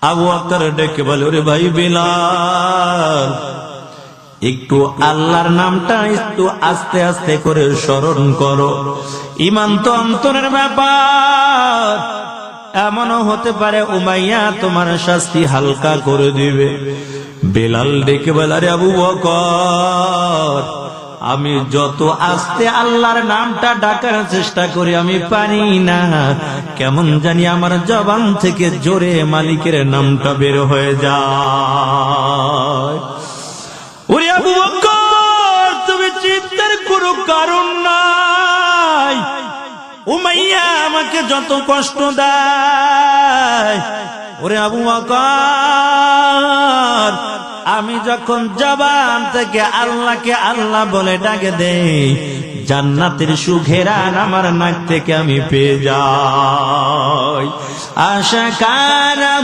আবু বকর ডেকে বলে, ওরে ভাই বিলাল, একটু আল্লাহর নামটা একটু আস্তে আস্তে করে স্মরণ করো। ঈমান তো অন্তরের ব্যাপার, এমনও হতে পারে উমাইয়া তোমার শাস্তি হালকা করে দিবে। বেলাল ডেকে বলে, আরে আবু বকর, আমি যত আস্তে আল্লাহর নামটা ডাকার চেষ্টা করি আমি পারি না, কেমন জানি আমার জবান থেকে জোরে মালিকের নামটা বের হয়ে যায়। ওরে আবু বকর, তুমি চিন্তার কোনো কারণ নাই। উমাইয়া আমাকে যত কষ্ট দেয়, ওরে আবু বকর, আমি যখন জবান থেকে আল্লাহকে আল্লাহ বলে ডাকে দেই, জান্নাতের সুঘেরান আমার নাক থেকে আমি পেয়ে যাই। আশা কারা